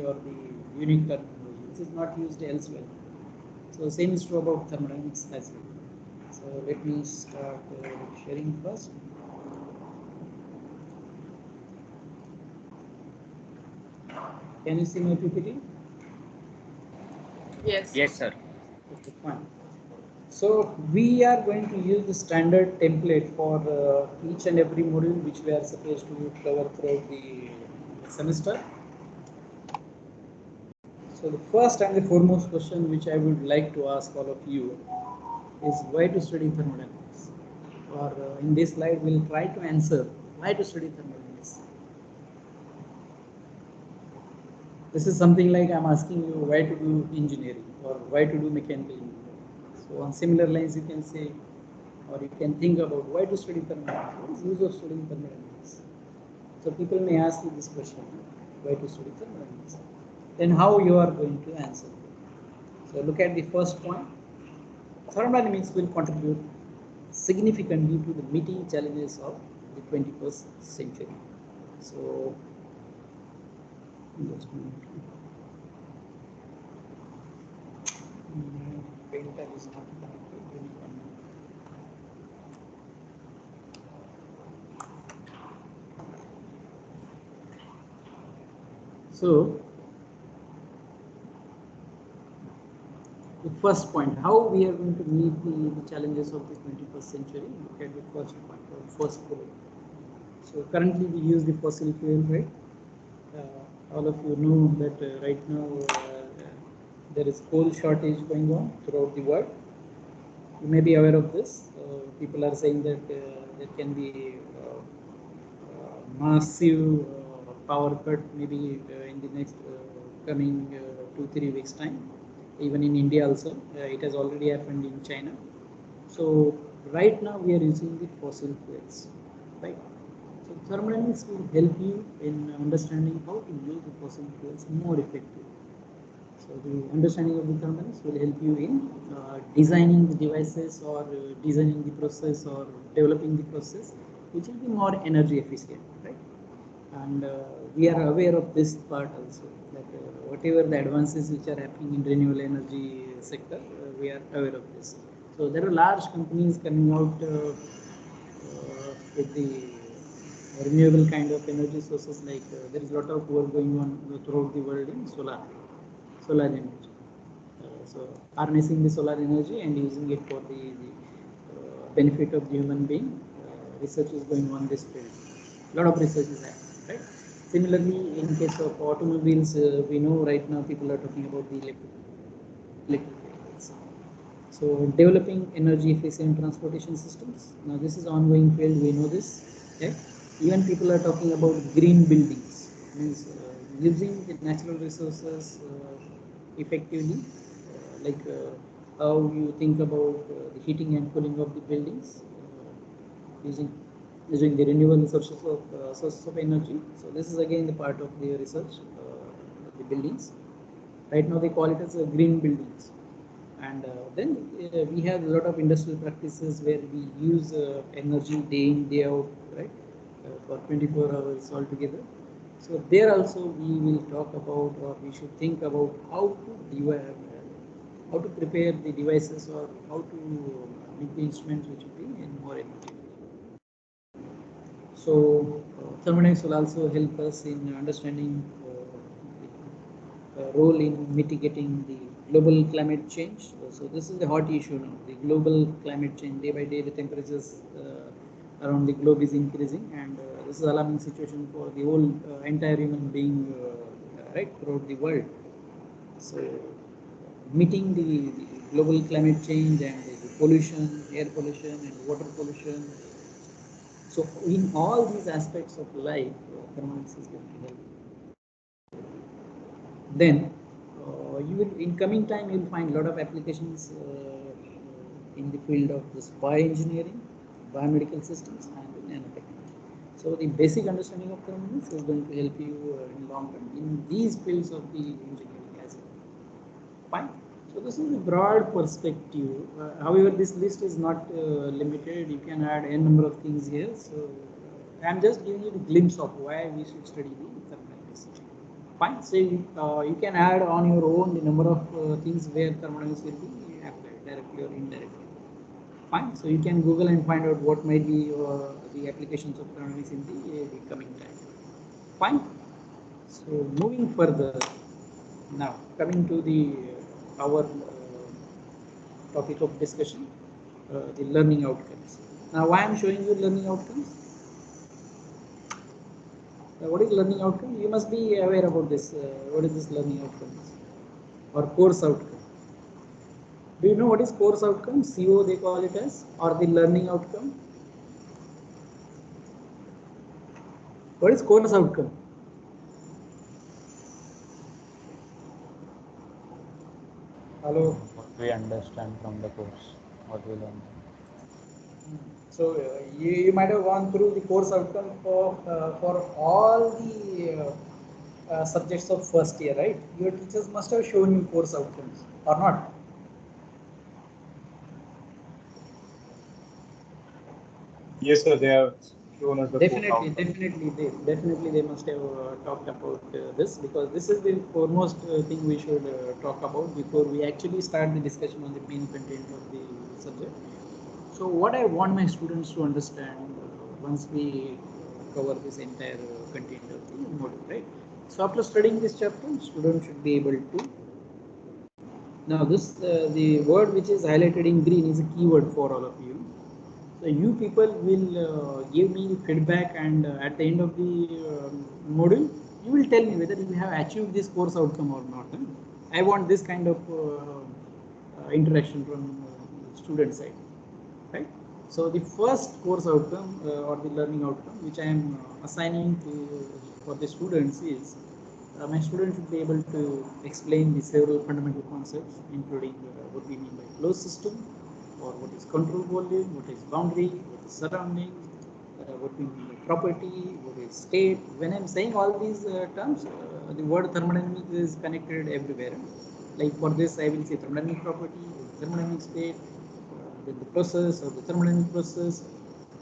or the unique terminology. This is not used elsewhere. So same is true about thermodynamics as well. So let me start sharing first. Can you see my PPT? Yes. Yes, sir. Okay, fine. So we are going to use the standard template for each and every module which we are supposed to cover throughout the semester. So the first and the foremost question which I would like to ask all of you is why to study thermodynamics? Or in this slide we'll try to answer why to study thermodynamics. This is something like I'm asking you why to do engineering or why to do mechanical engineering. So on similar lines you can say, or you can think about why to study thermodynamics. What is the use of studying thermodynamics? So people may ask you this question, why to study thermodynamics? Then how you are going to answer? So look at the first point. Thermodynamics will contribute significantly to the meeting challenges of the 21st century. So just a minute. Printer is not connected. So the first point, how we are going to meet the challenges of the 21st century. Look at the first point, or first goal. So currently we use the fossil fuel, right? All of you know that right now there is coal shortage going on throughout the world. You may be aware of this. People are saying that there can be massive power cut maybe in the next coming 2-3 weeks time. Even in India also, it has already happened in China. So right now we are using the fossil fuels, right? So thermodynamics will help you in understanding how to use the fossil fuels more effectively. So the understanding of the thermodynamics will help you in designing the devices or designing the process or developing the process which will be more energy efficient, right? And we are aware of this part also, that whatever the advances which are happening in renewable energy sector, we are aware of this. So there are large companies coming out with the renewable kind of energy sources, like there is a lot of work going on throughout the world in solar energy. So harnessing the solar energy and using it for the benefit of the human being. Research is going on this field. A lot of research is happening, right? Similarly, in case of automobiles, we know right now people are talking about the electric vehicles. So developing energy efficient transportation systems. Now this is ongoing field. We know this. Okay? Even people are talking about green buildings, means using the natural resources effectively, like how you think about the heating and cooling of the buildings using the renewable sources of energy. So this is again the part of the research, the buildings. Right now they call it as green buildings. And then we have a lot of industrial practices where we use energy day in, day out, right, for 24 hours altogether. So there also we will talk about, or we should think about how to prepare the devices, or how to make the instruments which will be in more energy. So thermodynamics will also help us in understanding role in mitigating the global climate change. So this is the hot issue now, the global climate change. Day by day the temperatures around the globe is increasing, and this is alarming situation for the whole entire human being, right, throughout the world. So meeting the global climate change and the pollution, air pollution and water pollution. So in all these aspects of life, thermodynamics is going to help. Then you will, in coming time, you will find a lot of applications in the field of this bioengineering, biomedical systems, and nanotechnology. So the basic understanding of thermodynamics is going to help you in long term in these fields of the engineering as well. Fine. So this is a broad perspective. However, this list is not limited. You can add a number of things here. So I am just giving you a glimpse of why we should study the thermodynamics. Fine. So you can add on your own the number of things where thermodynamics will be applied directly or indirectly. Fine. So you can Google and find out what might be the applications of thermodynamics in the coming time. Fine. So moving further, now coming to the our topic of discussion, the learning outcomes. Now, why I am showing you learning outcomes? What is learning outcome? You must be aware about this. What is this learning outcomes or course outcome? Do you know what is course outcome? CO they call it as, or the learning outcome. What is course outcome? Hello. What we understand from the course, what we learn. So you might have gone through the course outcome for all the subjects of first year, right? Your teachers must have shown you course outcomes, or not? Yes, sir. They have shown us the Definitely they must have talked about this, because this is the foremost thing we should talk about before we actually start the discussion on the main content of the subject. So what I want my students to understand once we cover this entire content of the module, right? So after studying this chapter, students should be able to. Now this the word which is highlighted in green is a keyword for all of you. So you people will give me feedback, and at the end of the module, you will tell me whether you have achieved this course outcome or not. I want this kind of interaction from student side, right? So the first course outcome or the learning outcome which I am assigning to for the students is my students should be able to explain the several fundamental concepts, including what we mean by closed system, or what is control volume, what is boundary, what is surrounding, what we mean by property, what is state. When I'm saying all these terms, the word thermodynamics is connected everywhere. Like for this, I will say thermodynamic property, thermodynamic state, then the process or the thermodynamic process,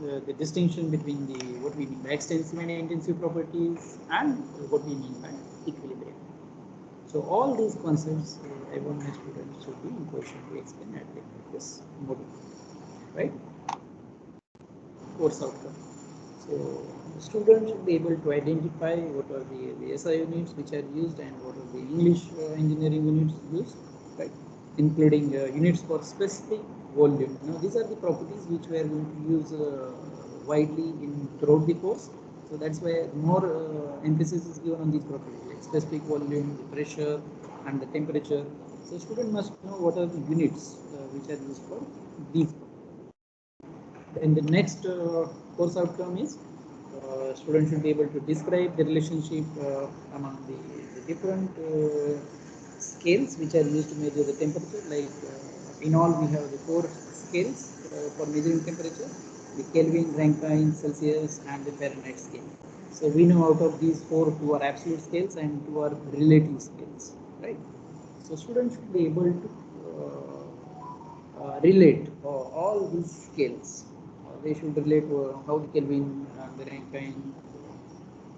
the distinction between the what we mean by extensive and intensive properties, and what we mean by equilibrium. So all these concepts I want my students to be in position to explain at the end of this module, right? Course outcome. So the students should be able to identify what are the SI units which are used and what are the English engineering units used, right? Including units for specific volume. Now these are the properties which we are going to use widely in throughout the course. So that's why more emphasis is given on these properties, like specific volume, the pressure, and the temperature. So student must know what are the units which are used for these. And the next course outcome is students should be able to describe the relationship among the different scales which are used to measure the temperature. Like in all, we have the four scales for measuring temperature: the Kelvin, Rankine, Celsius, and the Fahrenheit scale. So we know out of these four, two are absolute scales and two are relative scales, right? So students should be able to relate all these scales. They should relate how the Kelvin and the Rankine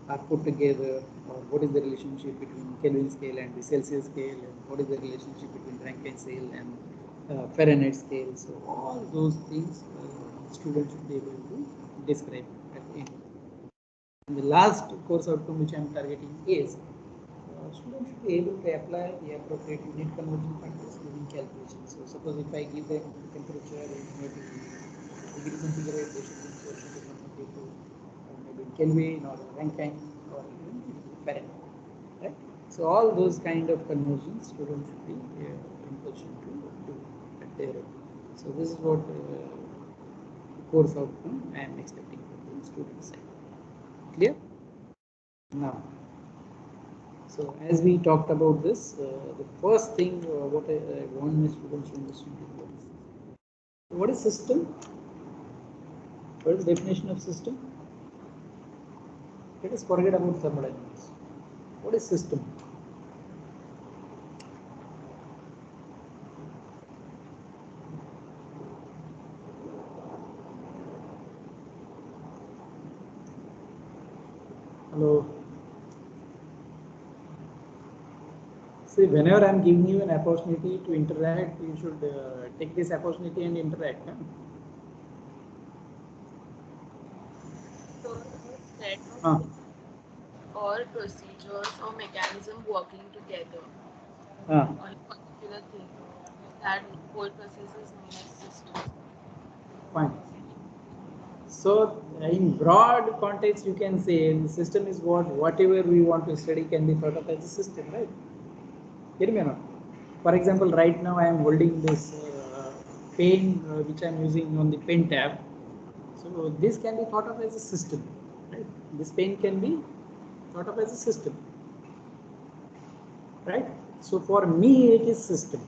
are put together, or what is the relationship between Kelvin scale and the Celsius scale, and what is the relationship between Rankine scale and Fahrenheit scale. So all those things students should be able to describe at the end. And the last course outcome which I am targeting is students should be able to apply the appropriate unit conversion factors during calculation. So suppose if I give them temperature in maybe degree centigrade, they should be to convert it to maybe Kelvin or Rankine or even Fahrenheit, right? So all those kind of conversions students should be in position to do at their own. So this is what course outcome I am expecting from the student side. Clear? Now, so as we talked about this, the first thing what I want my students to understand is what is system? What is the definition of system? Let us forget about thermodynamics. What is system? Hello. See, whenever I'm giving you an opportunity to interact, you should take this opportunity and interact. Huh? So a set Huh. of or procedures or mechanism working together Huh. on a particular thing. That whole process is known as system. Fine. So, in broad context, you can say the system is whatever we want to study can be thought of as a system, right? Get me or not? For example, right now I am holding this pen which I am using on the pen tab. So this can be thought of as a system, right? This pen can be thought of as a system, right? So for me, it is system.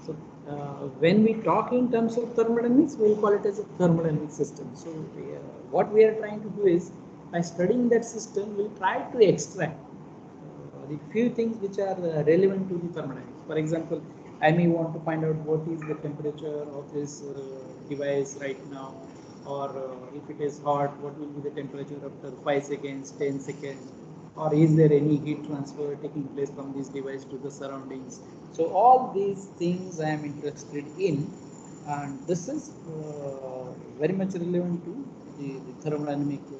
So when we talk in terms of thermodynamics, we will call it as a thermodynamic system. So what we are trying to do is, by studying that system, we'll try to extract the few things which are relevant to the thermodynamics. For example, I may want to find out what is the temperature of this device right now, or if it is hot, what will be the temperature after 5 seconds, 10 seconds, or is there any heat transfer taking place from this device to the surroundings. So all these things I am interested in, and this is very much relevant to the thermodynamics,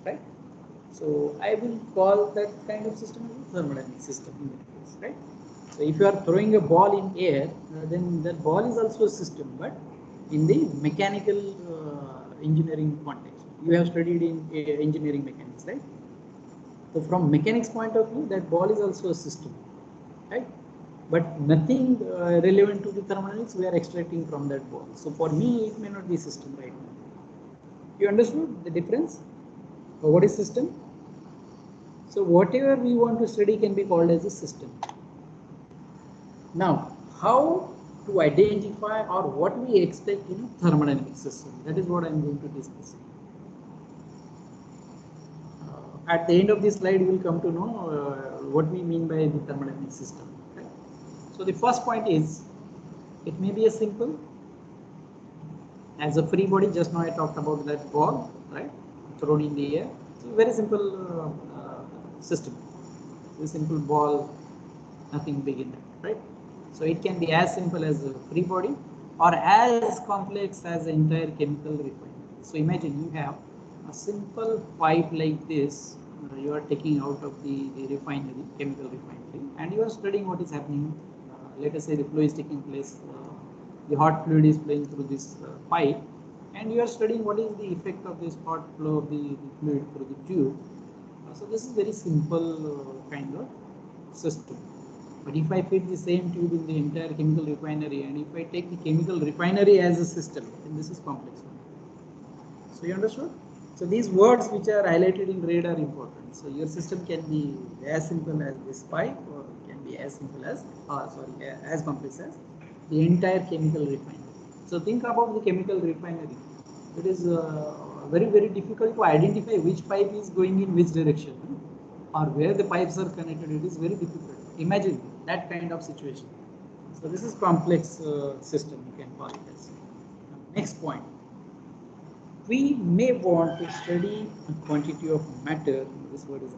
right? So I will call that kind of system as a thermodynamic system in that case, right? So if you are throwing a ball in air, then that ball is also a system, but in the mechanical engineering context. You have studied in engineering mechanics, right? So from mechanics point of view, that ball is also a system, right? But nothing relevant to the thermodynamics we are extracting from that ball. So for me, it may not be system right now. You understood the difference? So what is system? So whatever we want to study can be called as a system. Now, how to identify or what we expect in a thermodynamic system? That is what I am going to discuss. At the end of this slide, you will come to know what we mean by the thermodynamic system. Right? So the first point is, it may be a simple, as a free body. Just now I talked about that ball, right, thrown in the air. So very simple system. A simple ball, nothing big in it, right? So it can be as simple as a free body or as complex as the entire chemical refinery. So imagine you have a simple pipe like this, you are taking out of the refinery, chemical refinery, and you are studying what is happening. Let us say the flow is taking place, the hot fluid is flowing through this pipe, and you are studying what is the effect of this hot flow of the fluid through the tube. So this is very simple kind of system. But if I fit the same tube in the entire chemical refinery, and if I take the chemical refinery as a system, then this is complex. So you understood? So these words which are highlighted in red are important. So your system can be as simple as this pipe, or it can be as simple as, as complex as the entire chemical refinery. So think about the chemical refinery. It is very difficult to identify which pipe is going in which direction, or where the pipes are connected. It is very difficult. Imagine that kind of situation. So this is complex system, you can call it as. Next point. We may want to study a quantity of matter, this word is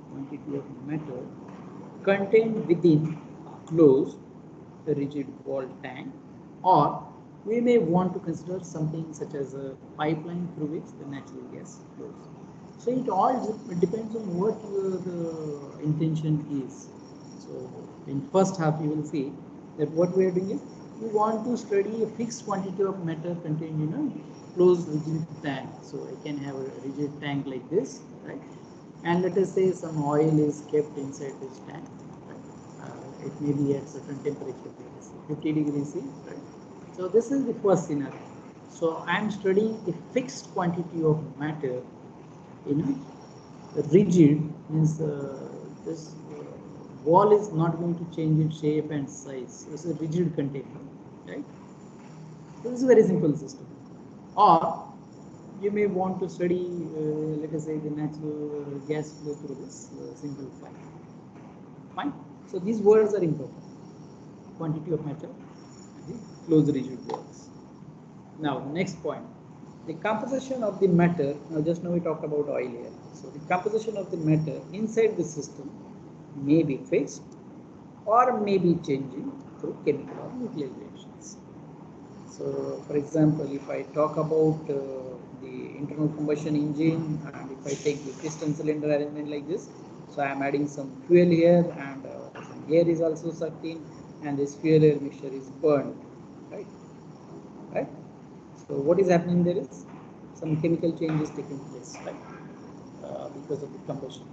quantity of matter, contained within a closed rigid wall tank, or we may want to consider something such as a pipeline through which the natural gas flows. So it all depends on what your intention is. So in first half you will see that what we are doing is, we want to study a fixed quantity of matter contained in a closed rigid tank. So I can have a rigid tank like this, right? And let us say some oil is kept inside this tank. Right? It may be at certain temperature, 50 degrees C, right? So this is the first scenario. So I am studying a fixed quantity of matter in a rigid, means this wall is not going to change its shape and size. It's a rigid container, right? So this is a very simple system. Or you may want to study, let us say, the natural gas flow through this simple pipe. Fine. So these words are important. Quantity of matter and the closed rigid walls. Now, next point. the composition of the matter, just now we talked about oil here. So the composition of the matter inside the system may be fixed or may be changing through chemical or nuclear reactions. So for example, if I talk about the internal combustion engine, and if I take the piston cylinder arrangement like this, so I am adding some fuel here, and some air is also sucked in, and this fuel air mixture is burned, right? So what is happening there is some chemical changes taking place, right? Because of the combustion.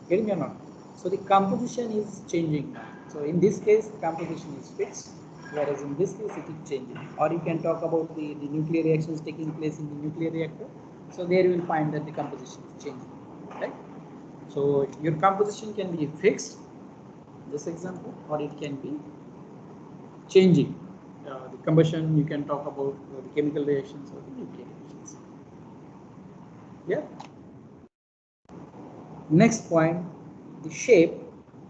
Getting me or not? So the composition is changing now. So in this case, the composition is fixed, whereas in this case, it is changing. Or you can talk about the nuclear reactions taking place in the nuclear reactor. So there you will find that the composition is changing, right? So your composition can be fixed, this example, or it can be changing. The combustion, you can talk about the chemical reactions or the nuclear reactions. Yeah. Next point, the shape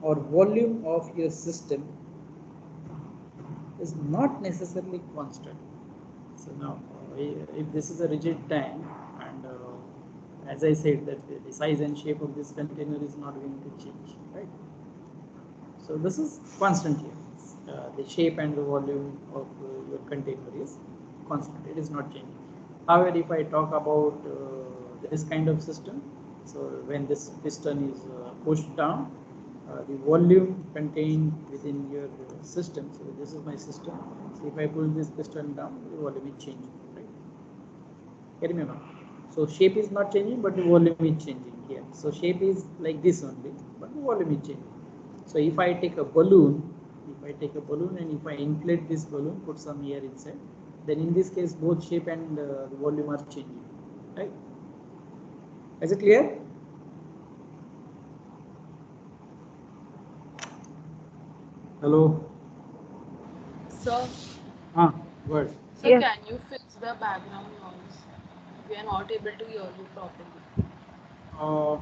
or volume of your system is not necessarily constant. So now, if this is a rigid tank, and as I said, that the size and shape of this container is not going to change, right? So this is constant here. The shape and the volume of your container is constant. It is not changing. However, if I talk about this kind of system, so when this piston is pushed down, the volume contained within your system. So this is my system. So if I pull this piston down, the volume is changing, right? Get me or not? So shape is not changing, but the volume is changing here. So shape is like this only, but the volume is changing. So if I take a balloon, and if I inflate this balloon, put some air inside, then in this case both shape and the volume are changing, right? Is it clear? Hello? Sir, Word. sir, Yes. can you fix the background noise? We are not able to hear you properly.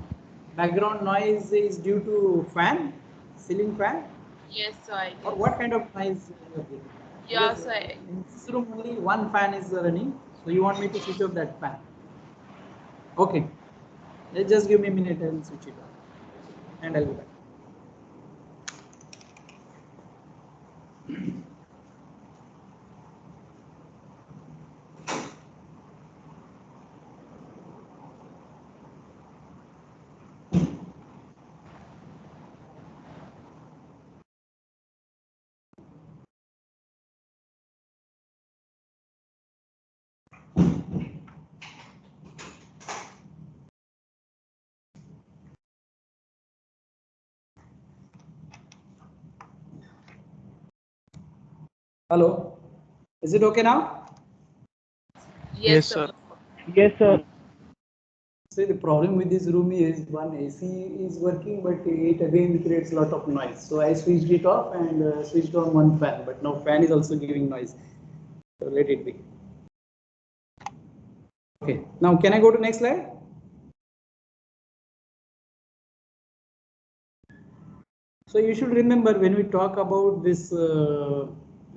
Background noise is due to fan, ceiling fan, Yes, sir, I or guess. what kind of noise you are getting? Yeah, Because sir. in this room only one fan is running, so you want me to switch off that fan? Okay, just give me a minute, I will switch it off, and I'll be back. Hello, is it okay now? Yes, sir. Yes, sir. See, the problem with this room is one AC is working, but it again creates a lot of noise. So I switched it off and switched on one fan, but now fan is also giving noise. So let it be. Okay, now can I go to next slide? So you should remember when we talk about this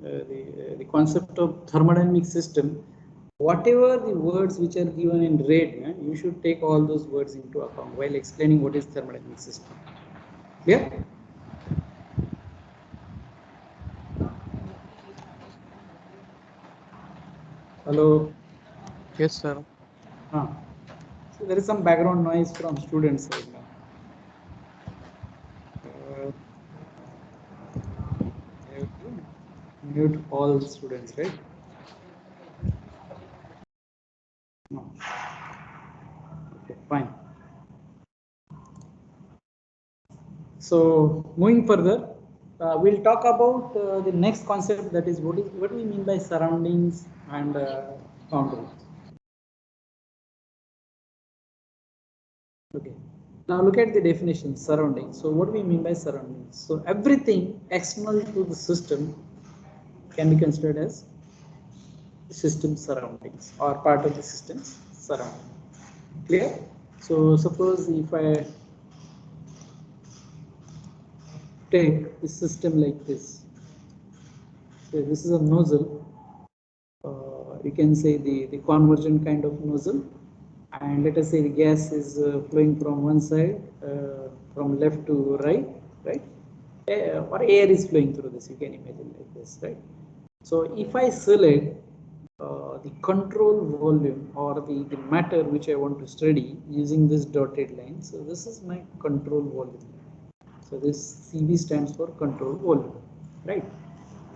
the concept of thermodynamic system, whatever the words which are given in red, you should take all those words into account while explaining what is thermodynamic system. Clear? Hello. Yes, sir. So there is some background noise from students right now. I have to mute all students, right? No. Okay, fine. So moving further, we'll talk about the next concept, that is what do we mean by surroundings and boundaries. Okay. Now look at the definition, surroundings. So what do we mean by surroundings? So everything external to the system can be considered as system surroundings or part of the system's surrounding. Clear? So suppose if I take the system like this, so this is a nozzle. you can say the convergent kind of nozzle, and let us say the gas is flowing from one side, from left to right, right? Or air is flowing through this, you can imagine like this, right? So if I select the control volume or the matter which I want to study using this dotted line, so this is my control volume. So this CV stands for control volume, right?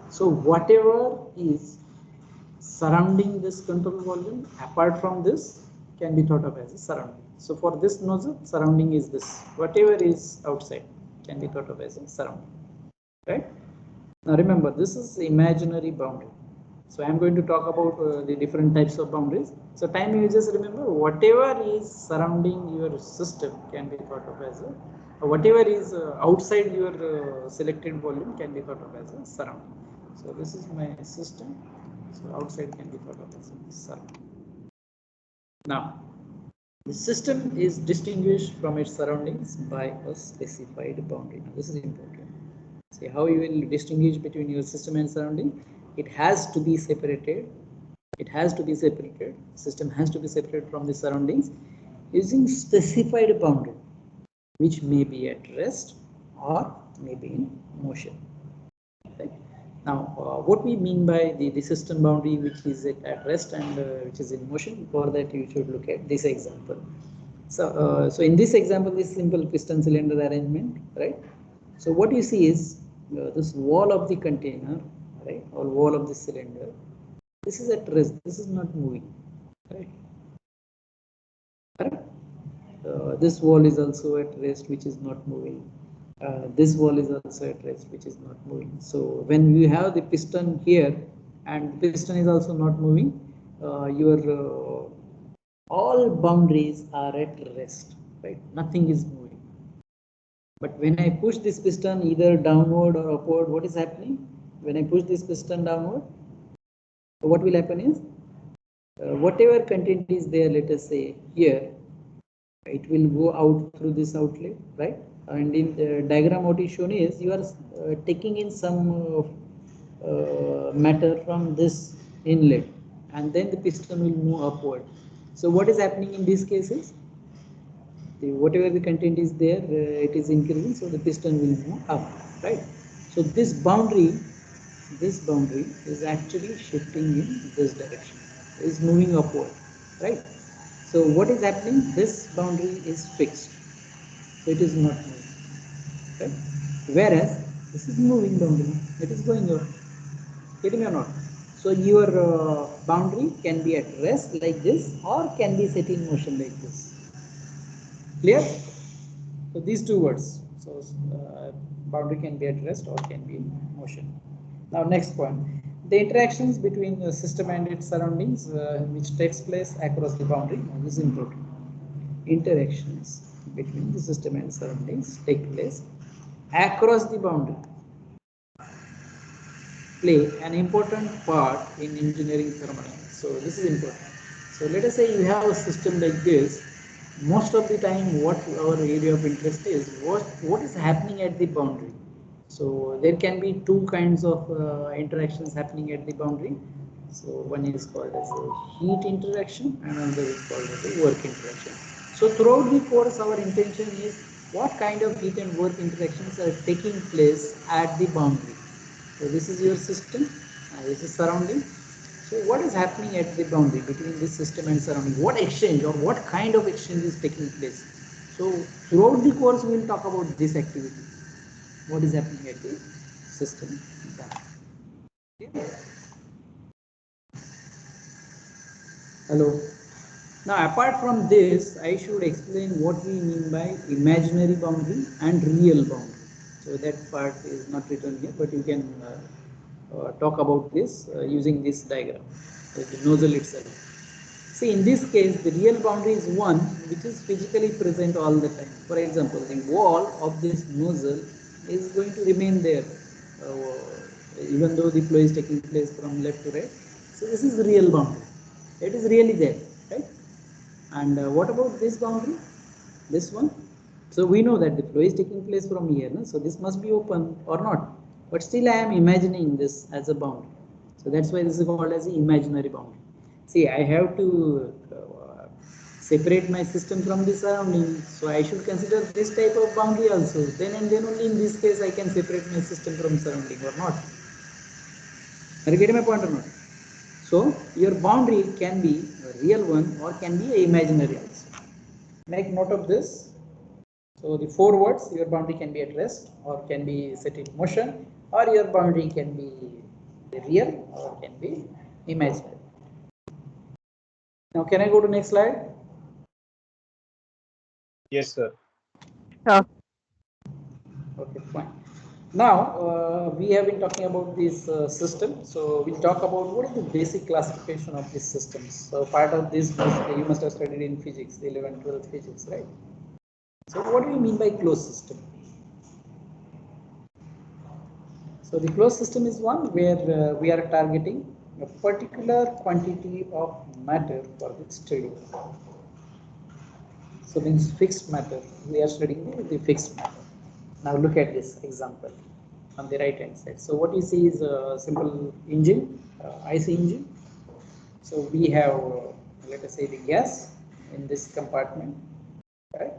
So whatever is surrounding this control volume, apart from this, can be thought of as a surrounding. So for this nozzle, surrounding is this. Whatever is outside can be thought of as a surrounding, right? Now remember, this is imaginary boundary. So I am going to talk about the different types of boundaries. So time you just remember, whatever is surrounding your system can be thought of as a, whatever is outside your selected volume can be thought of as a surrounding. So this is my system. So outside can be thought of as a surrounding. Now, the system is distinguished from its surroundings by a specified boundary. Now this is important. See how you will distinguish between your system and surrounding. It has to be separated. It has to be separated. System has to be separated from the surroundings using specified boundary, which may be at rest or may be in motion. Right? Now, what we mean by the system boundary, which is at rest and which is in motion, for that you should look at this example. So in this example, this simple piston cylinder arrangement, right? So what you see is this wall of the container, right, or wall of the cylinder. This is at rest. This is not moving, right? This wall is also at rest, which is not moving. This wall is also at rest, which is not moving. So when you have the piston here and the piston is also not moving, your all boundaries are at rest, right? Nothing is moving. But when I push this piston either downward or upward, what is happening? When I push this piston downward, what will happen is whatever content is there, let us say here, it will go out through this outlet, right? And in the diagram, what is shown is you are taking in some matter from this inlet, and then the piston will move upward. So what is happening in these cases? Whatever the content is there, it is increasing, so the piston will move up, right? So this boundary is actually shifting in this direction, is moving upward, right? So what is happening? This boundary is fixed, so it is not moving, right? Whereas this is moving boundary, it is going up, getting or not? So your boundary can be at rest like this, or can be set in motion like this. Clear? So these two words. So boundary can be at rest or can be in motion. Now next point, the interactions between the system and its surroundings, which takes place across the boundary. Now this is important. Interactions between the system and surroundings take place across the boundary, play an important part in engineering thermodynamics. So this is important. So let us say you have a system like this. Most of the time, what our area of interest is, what is happening at the boundary. So there can be two kinds of interactions happening at the boundary. So one is called as a heat interaction and another is called as a work interaction. So throughout the course, our intention is what kind of heat and work interactions are taking place at the boundary. So this is your system, this is surrounding. So what is happening at the boundary between this system and surrounding? What exchange or what kind of exchange is taking place? So throughout the course we will talk about this activity. What is happening at the system? Hello. Now apart from this, I should explain what we mean by imaginary boundary and real boundary. So that part is not written here, but you can talk about this using this diagram, the nozzle itself. See, in this case, the real boundary is one which is physically present all the time. For example, the wall of this nozzle is going to remain there, even though the flow is taking place from left to right. So this is the real boundary. It is really there, right? And what about this boundary? This one? So we know that the flow is taking place from here, no? So this must be open or not. But still I am imagining this as a boundary. So that's why this is called as the imaginary boundary. See, I have to separate my system from the surrounding, so I should consider this type of boundary also. Then and then only in this case I can separate my system from surrounding or not. Are you getting my point or not? So your boundary can be a real one or can be imaginary also. Make note of this. So the 4 words, your boundary can be at rest or can be set in motion, or your boundary can be real or can be imaginary. Now can I go to next slide? Yes, sir. Okay, fine. Now we have been talking about this system, so we'll talk about what is the basic classification of these systems. So part of this you must have studied in physics, 11th, 12th physics, right? So what do you mean by closed system? So the closed system is one where we are targeting a particular quantity of matter for the study. So means fixed matter. We are studying the fixed matter. Now look at this example on the right hand side. So what you see is a simple engine, IC engine. So we have, let us say, the gas in this compartment, right?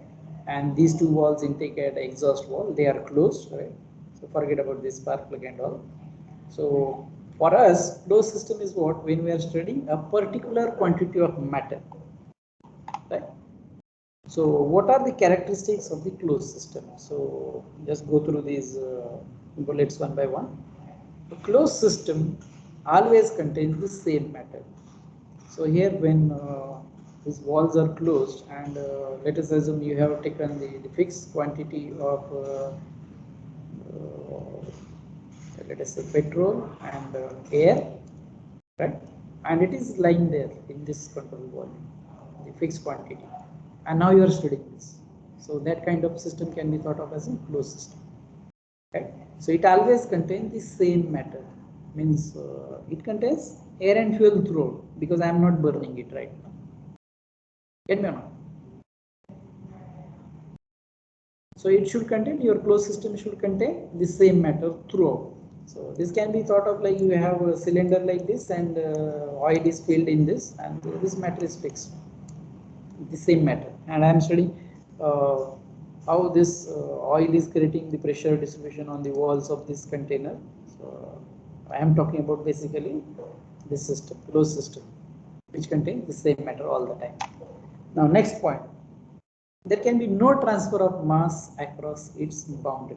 And these two valves, intake and exhaust valve, they are closed, right? So forget about this spark plug and all. So for us, closed system is what? When we are studying a particular quantity of matter, right? So what are the characteristics of the closed system? So just go through these bullets one by one. The closed system always contains the same matter. So here when these walls are closed and let us assume you have taken the fixed quantity of let us say petrol and air, right? And it is lying there in this control volume, the fixed quantity. And now you are studying this. So that kind of system can be thought of as a closed system. Right? So it always contains the same matter. Means it contains air and fuel throughout because I am not burning it right now. Get me or not? So it should contain, your closed system should contain the same matter throughout. So this can be thought of like you have a cylinder like this and oil is filled in this and this matter is fixed. The same matter, and I am studying how this oil is creating the pressure distribution on the walls of this container. So I am talking about basically this system, closed system, which contains the same matter all the time. Now next point, there can be no transfer of mass across its boundary.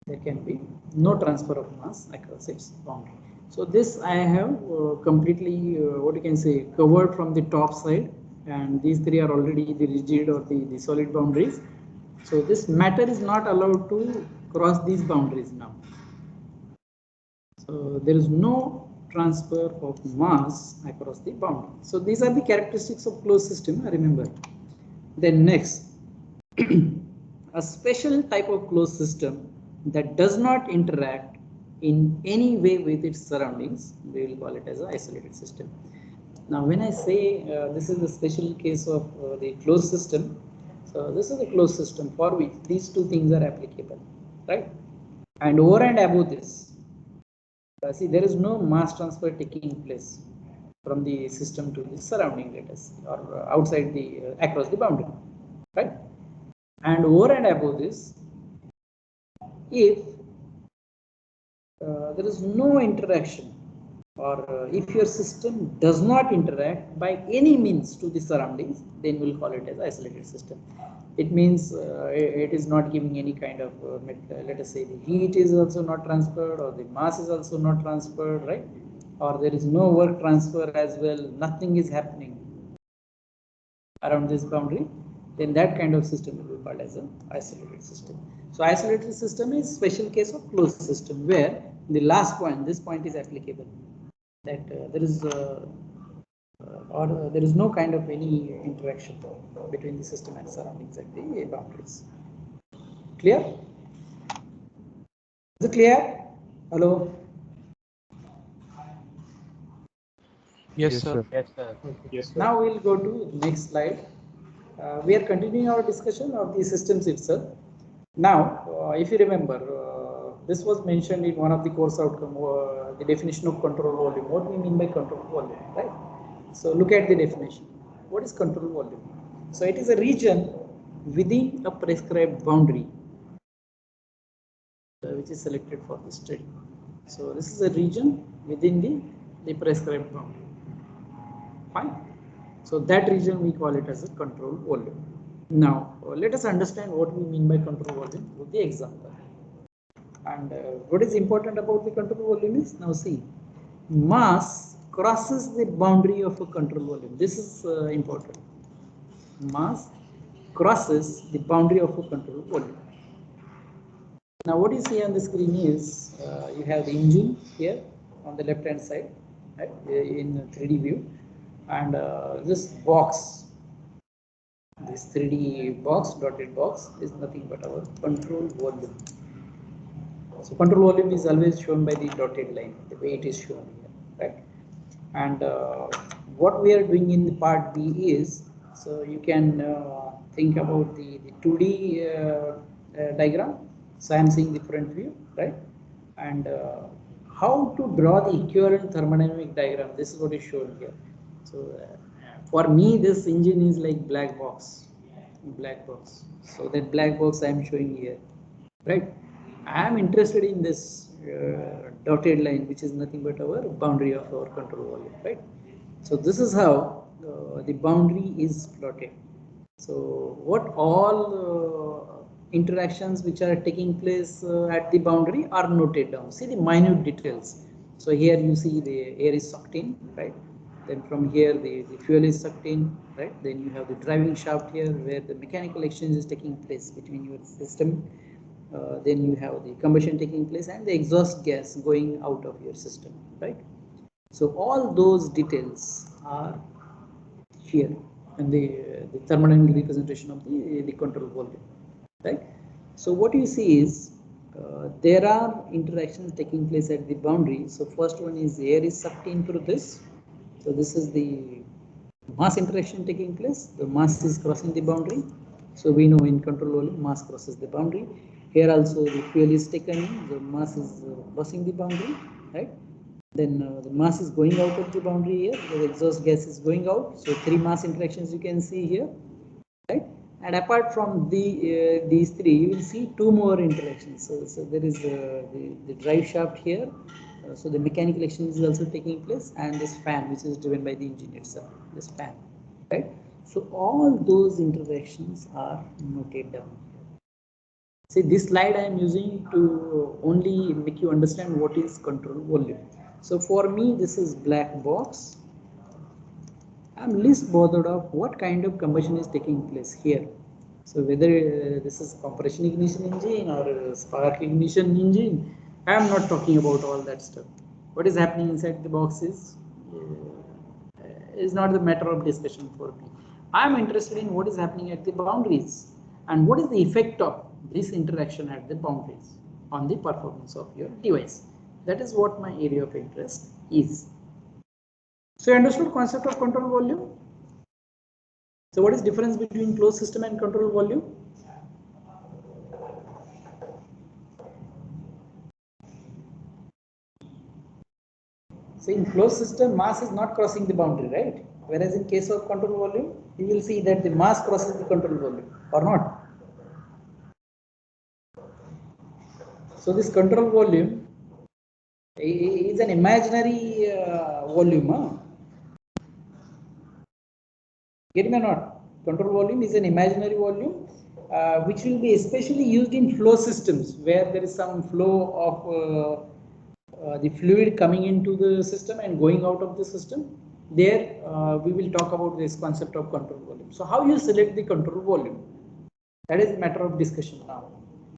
There can be no transfer of mass across its boundary. So this I have completely what you can say covered from the top side, and these three are already the rigid or the solid boundaries. So this matter is not allowed to cross these boundaries now. So there is no transfer of mass across the boundary. So these are the characteristics of closed system, remember. Then next, a special type of closed system that does not interact in any way with its surroundings, we will call it as an isolated system. Now when I say this is the special case of the closed system, so this is the closed system for which these two things are applicable, right? And over and above this, see, there is no mass transfer taking place from the system to the surrounding, let us say, or outside the across the boundary, right? And over and above this, if there is no interaction, or if your system does not interact by any means to the surroundings, then we'll call it as isolated system. It means it is not giving any kind of let us say the heat is also not transferred, or the mass is also not transferred, right? Or there is no work transfer as well, nothing is happening around this boundary, then that kind of system will be called as an isolated system. So isolated system is special case of closed system where the last point, this point is applicable, that there is there is no kind of any interaction between the system and surroundings at the boundaries. Clear? Is it clear? Hello? Yes, sir. Yes, sir. Now we'll go to the next slide. We are continuing our discussion of the systems itself. Now, if you remember, this was mentioned in one of the course outcome, the definition of control volume. What we mean by control volume, right? So look at the definition. What is control volume? So it is a region within a prescribed boundary which is selected for the study. So this is a region within the prescribed boundary. Fine. So that region we call it as a control volume. Now let us understand what we mean by control volume with the example. And what is important about the control volume is, now see, mass crosses the boundary of a control volume. This is important. Mass crosses the boundary of a control volume. Now what you see on the screen is you have the engine here on the left hand side, right, in 3D view, and this box, this 3D box, dotted box, is nothing but our control volume. So control volume is always shown by the dotted line, the way it is shown here, right? And what we are doing in the part B is, so you can think about the 2D diagram. So I am seeing the front view, right? And how to draw the equivalent thermodynamic diagram. This is what is shown here. So for me, this engine is like black box. So that black box I am showing here, right? I am interested in this dotted line, which is nothing but our boundary of our control volume, right? So this is how the boundary is plotted. So what all interactions which are taking place at the boundary are noted down. See the minute details. So here you see the air is sucked in, right? Then from here the fuel is sucked in, right? Then you have the driving shaft here where the mechanical exchange is taking place between your system. Then you have the combustion taking place and the exhaust gas going out of your system, right? So all those details are here in the thermodynamic representation of the control volume, right? So what you see is there are interactions taking place at the boundary. So first one is air is sucked in through this. So this is the mass interaction taking place. The mass is crossing the boundary. So we know in control volume mass crosses the boundary. Here also the fuel is taken in, the mass is crossing the boundary, right? Then the mass is going out of the boundary here, the exhaust gas is going out. So 3 mass interactions you can see here, right? And apart from these 3, you will see 2 more interactions. So there is the drive shaft here. So the mechanical exchange is also taking place, and this fan which is driven by the engine itself, this fan, right? So all those interactions are noted down. See, this slide I am using to only make you understand what is control volume. So for me, this is black box. I am least bothered of what kind of combustion is taking place here. So whether this is compression ignition engine or spark ignition engine, I am not talking about all that stuff. What is happening inside the box is not the matter of discussion for me. I am interested in what is happening at the boundaries and what is the effect of this interaction at the boundaries on the performance of your device. That is what my area of interest is. So you understood concept of control volume? So what is difference between closed system and control volume? So in closed system, mass is not crossing the boundary, right? Whereas in case of control volume, you will see that the mass crosses the control volume or not. So this control volume is an imaginary volume. Huh? Get me or not? Control volume is an imaginary volume which will be especially used in flow systems where there is some flow of the fluid coming into the system and going out of the system. There we will talk about this concept of control volume. So how you select the control volume? That is a matter of discussion now.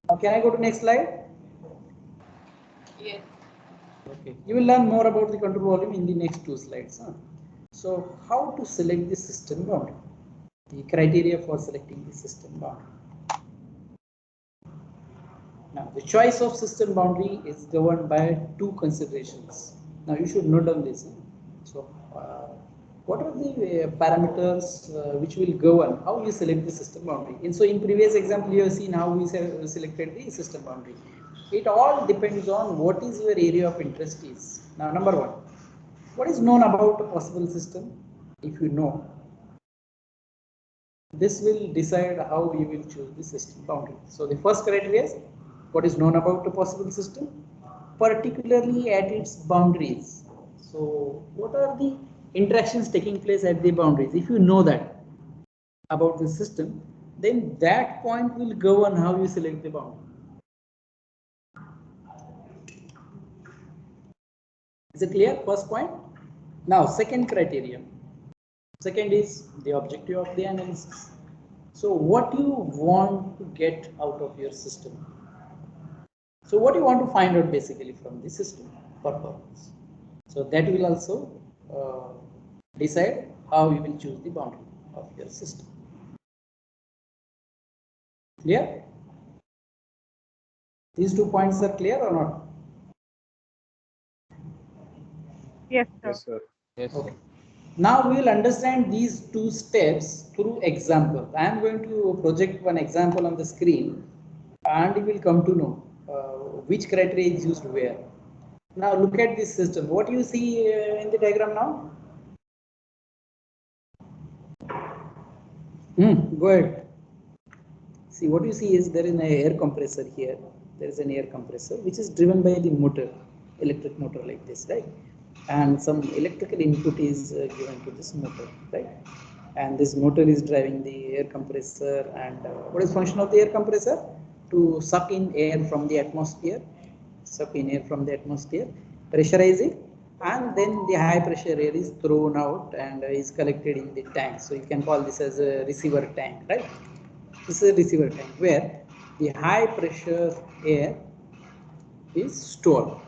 Now can I go to next slide? Yes. Okay. You will learn more about the control volume in the next 2 slides. Huh? So how to select the system boundary? The criteria for selecting the system boundary. Now the choice of system boundary is governed by 2 considerations. Now you should note on this. So what are the parameters which will govern how you select the system boundary? And so in previous example you have seen how we selected the system boundary. It all depends on what is your area of interest is. Now, number one, what is known about a possible system? If you know, this will decide how you will choose the system boundary. So the first criteria is what is known about a possible system, particularly at its boundaries. So what are the interactions taking place at the boundaries? If you know that about the system, then that point will govern how you select the boundary. Is it clear? First point. Now, second criterion. Second is the objective of the analysis. So, what you want to get out of your system? So, what you want to find out basically from the system performance. So, that will also decide how you will choose the boundary of your system. Clear? These 2 points are clear or not? Yes, sir. Yes, sir. Yes. Okay. Now we will understand these 2 steps through example. I am going to project one example on the screen and you will come to know which criteria is used where. Now look at this system. What you see in the diagram now? Go ahead. See, what you see is there is an air compressor here. There is an air compressor which is driven by the motor, electric motor like this, right? And some electrical input is given to this motor, right? And this motor is driving the air compressor. And what is function of the air compressor? To suck in air from the atmosphere, pressurize it, and then the high pressure air is thrown out and is collected in the tank. So you can call this as a receiver tank, right? This is a receiver tank where the high pressure air is stored.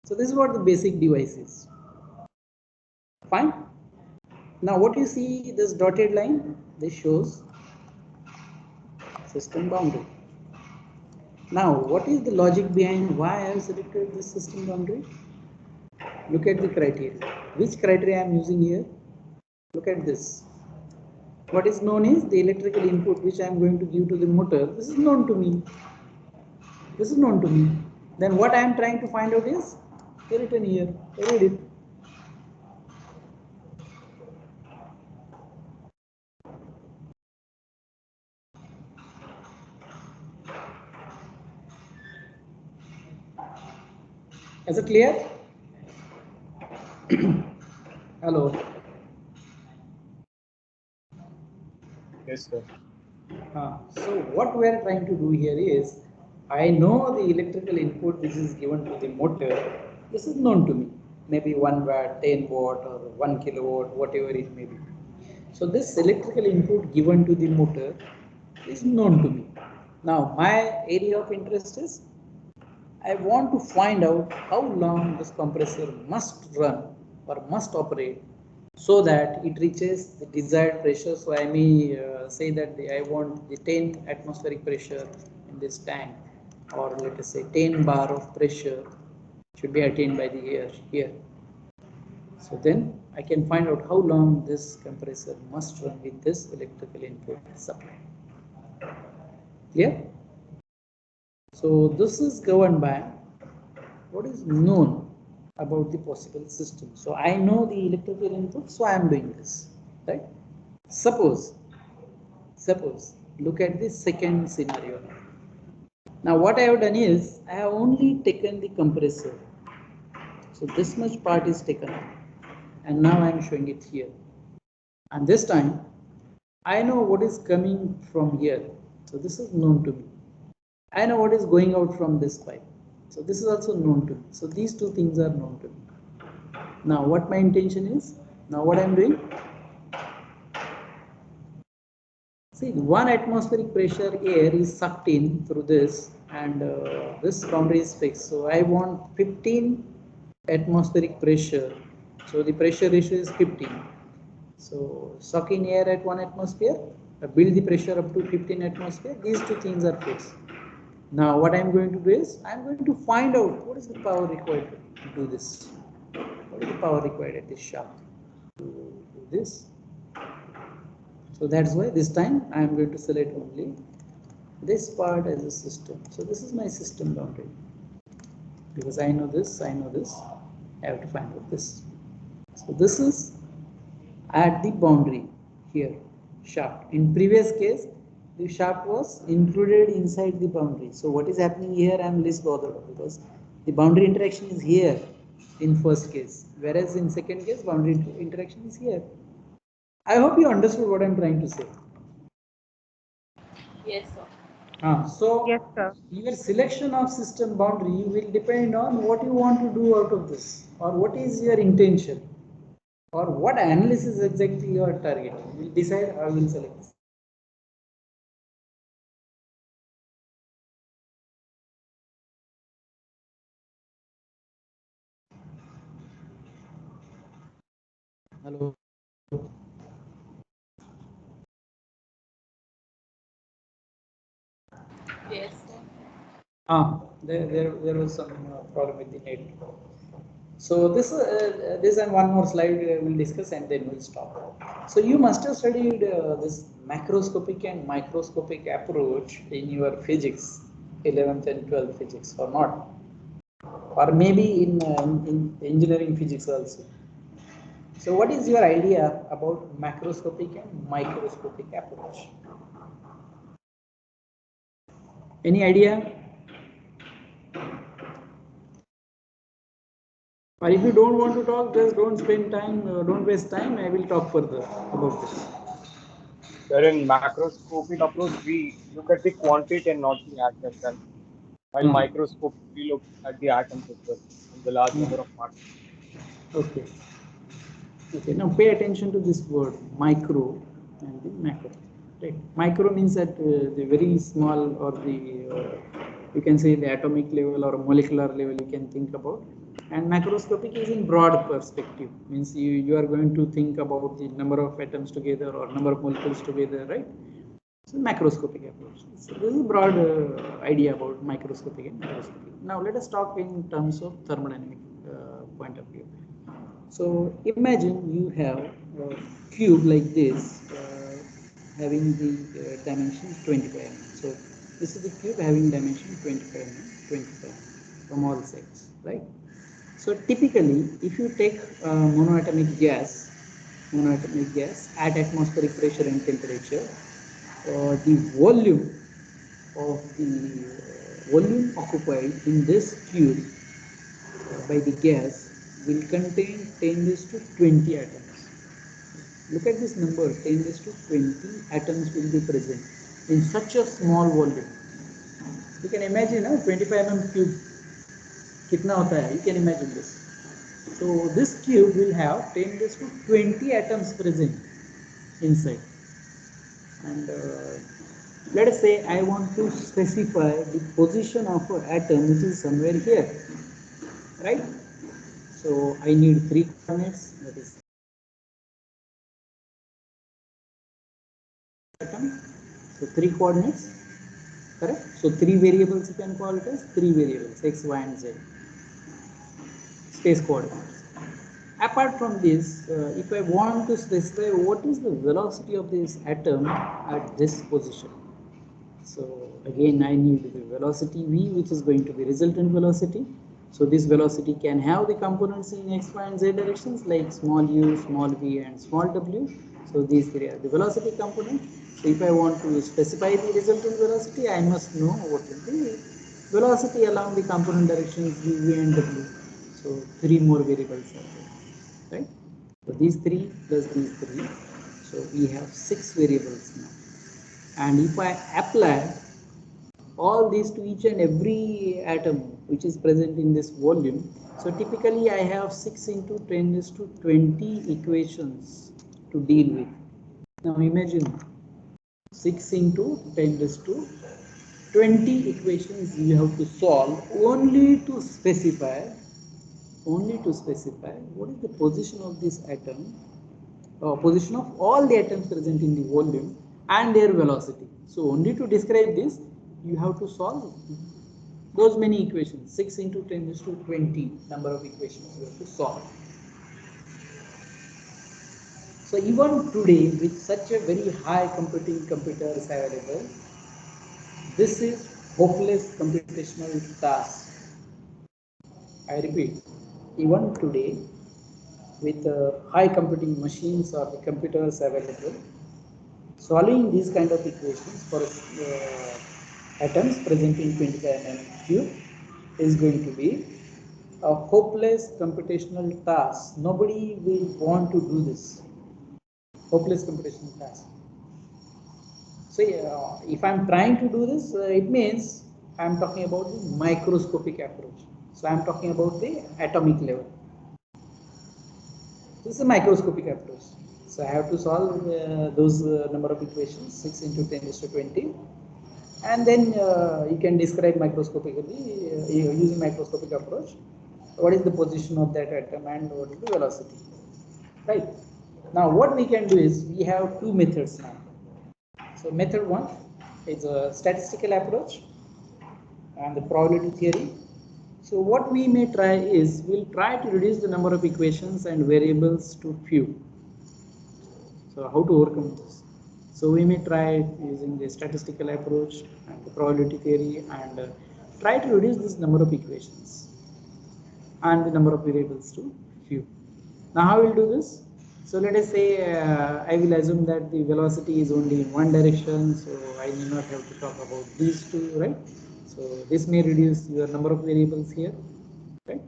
So this is what the basic device is. Fine. Now what you see, this dotted line, this shows system boundary. Now what is the logic behind why I have selected this system boundary? Look at the criteria. Which criteria I am using here? Look at this. What is known is the electrical input which I am going to give to the motor. This is known to me. This is known to me. Then what I am trying to find out is written here. Read it. Is it clear? Hello. Yes, sir. So what we are trying to do here is, I know the electrical input which is given to the motor. This is known to me. Maybe 1 watt, 10 watt or 1 kilowatt, whatever it may be. So this electrical input given to the motor is known to me. Now my area of interest is, I want to find out how long this compressor must run or must operate so that it reaches the desired pressure. So I may say that I want the 10 atmospheric pressure in this tank, or let us say 10 bar of pressure should be attained by the air here. So then I can find out how long this compressor must run with this electrical input supply. Clear? So this is governed by what is known about the possible system. So I know the electrical input, so I am doing this, right? Suppose, look at the second scenario. Now what I have done is, I have only taken the compressor. So this much part is taken out, and now I am showing it here. And this time, I know what is coming from here. So this is known to me. I know what is going out from this pipe. So this is also known to me. So these 2 things are known to me. Now what my intention is, now what I am doing, see 1 atmospheric pressure air is sucked in through this, and this boundary is fixed. So I want 15 atmospheric pressure. So the pressure ratio is 15. So suck in air at 1 atmosphere, build the pressure up to 15 atmosphere. These 2 things are fixed. Now what I am going to do is, I am going to find out what is the power required to do this. What is the power required at this shaft to do this? So that's why this time I am going to select only this part as a system. So this is my system boundary. Because I know this, I have to find out this. So this is at the boundary here, shaft. In previous case, the shaft was included inside the boundary. So what is happening here, I am least bothered because the boundary interaction is here in first case, whereas in second case, boundary interaction is here. I hope you understood what I am trying to say. Yes, sir. So Yes, sir. your selection of system boundary will depend on what you want to do out of this, or what is your intention, or what analysis exactly you are targeting. You will decide how you will select this. Hello. Yes, sir. There was some problem with the net. So this and one more slide we'll discuss and then we'll stop. So you must have studied this macroscopic and microscopic approach in your physics, 11th and 12th physics, or not? Or maybe in engineering physics also. So what is your idea about macroscopic and microscopic approach? Any idea? Or if you don't want to talk, just don't spend time, don't waste time. I will talk further about this. Sir, in macroscopic approach, we look at the quantity and not the atoms, and while microscopic, we look at the atoms as well and the large number of particles. Okay. Okay. Now pay attention to this word micro and the macro. Right. Micro means at the very small or the you can say the atomic level or molecular level you can think about. And macroscopic is in broad perspective, means you are going to think about the number of atoms together or number of molecules together, right? So macroscopic approach. So this is a broad idea about microscopic and macroscopic. Now let us talk in terms of thermodynamic point of view. So imagine you have a cube like this, having the dimension 25 mm. So this is the cube having dimension 25 mm, 25 mm from all sides, right? So typically, if you take monoatomic gas at atmospheric pressure and temperature, the volume occupied in this cube by the gas will contain 10 raised to 20 atoms. Look at this number, 10 raised to 20 atoms will be present in such a small volume. You can imagine 25 mm cube kitna hota hai? You can imagine this. So this cube will have 10 raised to 20 atoms present inside. And let us say I want to specify the position of an atom which is somewhere here, right? So I need 3 coordinates, that is atom. So 3 coordinates, correct? So 3 variables you can call it as 3 variables, x, y and z, space coordinates. Apart from this, if I want to specify what is the velocity of this atom at this position, so again I need the velocity v, which is going to be resultant velocity. So this velocity can have the components in x, y and z directions like small u, small v and small w. So these three are the velocity component. So if I want to specify the resultant velocity, I must know what is the velocity along the component directions v and w. So three more variables are there, right? So these three plus these three. So we have 6 variables now. And if I apply all these to each and every atom which is present in this volume, so typically I have 6 into 10 raised to 20 equations to deal with. Now imagine 6 into 10 raised to 20 equations you have to solve only to specify what is the position of this atom, position of all the atoms present in the volume and their velocity. So only to describe this you have to solve those many equations, 6 into 10 raised to 20 number of equations you have to solve. So even today with such a very high computers available, This is hopeless computational task. I repeat, even today, with high computing machines or the computers available, solving these kind of equations for atoms present in 25 mm cube is going to be a hopeless computational task. Nobody will want to do this. Hopeless computational task. So if I'm trying to do this, it means I'm talking about the microscopic approach. So I'm talking about the atomic level. This is a microscopic approach. So I have to solve those number of equations, 6 into 10 raised to 20. And then you can describe microscopically, using microscopic approach, what is the position of that atom and what is the velocity. Right. Now what we can do is, we have two methods now. So method one is a statistical approach and the probability theory. So what we may try is, we'll try to reduce the number of equations and variables to few. So how to overcome this? So we may try using the statistical approach and the probability theory, and try to reduce this number of equations and the number of variables to few. Now how we'll do this? So let us say I will assume that the velocity is only in one direction, so I need not have to talk about these two, right? So this may reduce your number of variables here, right?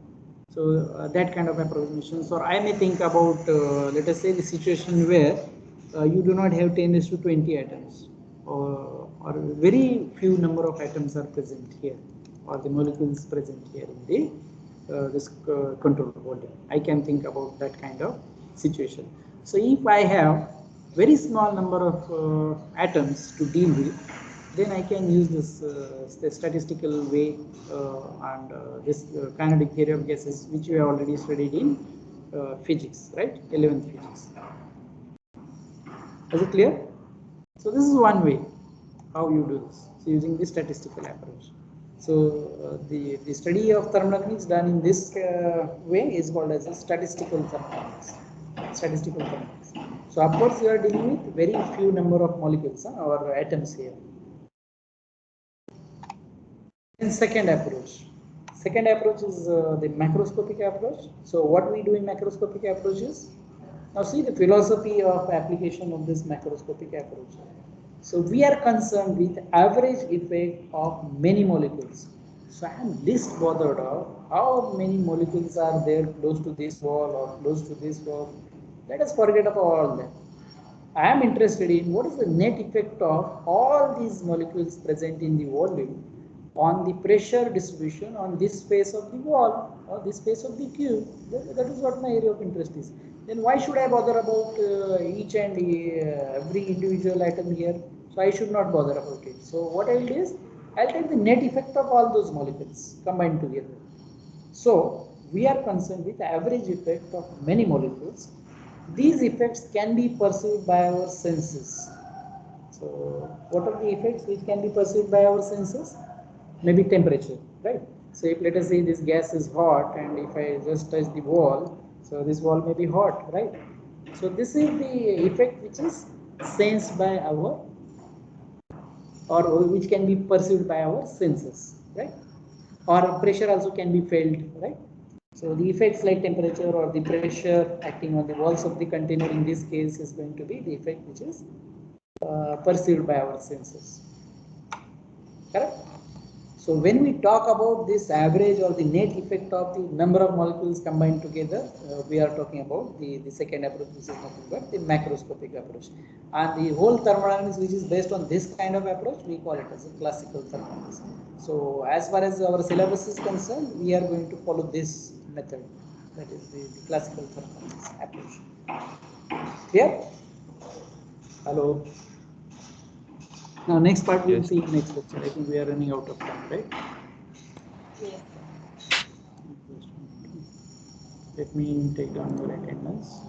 So that kind of approximations. Or I may think about, let us say, the situation where you do not have 10 raised to 20 atoms, or very few number of atoms are present here, or the molecules present here in the this control volume. I can think about that kind of situation. So if I have very small number of atoms to deal with, then I can use this statistical way and this kinetic theory of gases, which we have already studied in physics, right? 11th physics. Is it clear? So this is one way how you do this. So using the statistical approach. So the study of thermodynamics done in this way is called as a statistical thermodynamics. Statistical thermodynamics. So of course you are dealing with very few number of molecules or atoms here. And second approach. Second approach is the macroscopic approach. So what we do in macroscopic approach is, now see the philosophy of application of this macroscopic approach. So we are concerned with average effect of many molecules. So I am least bothered of how many molecules are there close to this wall or close to this wall. Let us forget about all that. I am interested in what is the net effect of all these molecules present in the volume on the pressure distribution on this face of the wall or this face of the cube. That is what my area of interest is. Then why should I bother about each and every individual atom here? So I should not bother about it. So what I will do is, I will take the net effect of all those molecules combined together. So we are concerned with the average effect of many molecules. These effects can be perceived by our senses. So what are the effects which can be perceived by our senses? Maybe temperature, right? So if let us say this gas is hot, and if I just touch the wall, so this wall may be hot, right? So this is the effect which is sensed by our, or which can be perceived by our senses, right? Or pressure also can be felt, right? So the effects like temperature or the pressure acting on the walls of the container in this case is going to be the effect which is perceived by our senses. Correct? So when we talk about this average or the net effect of the number of molecules combined together, we are talking about the second approach, which is nothing but the macroscopic approach. And the whole thermodynamics, which is based on this kind of approach, we call it as a classical thermodynamics. So as far as our syllabus is concerned, we are going to follow this method, that is the classical thermodynamics approach. Clear? Hello. Now next part we will see in next lecture. I think we are running out of time, right? Yes. Let me take down your attendance.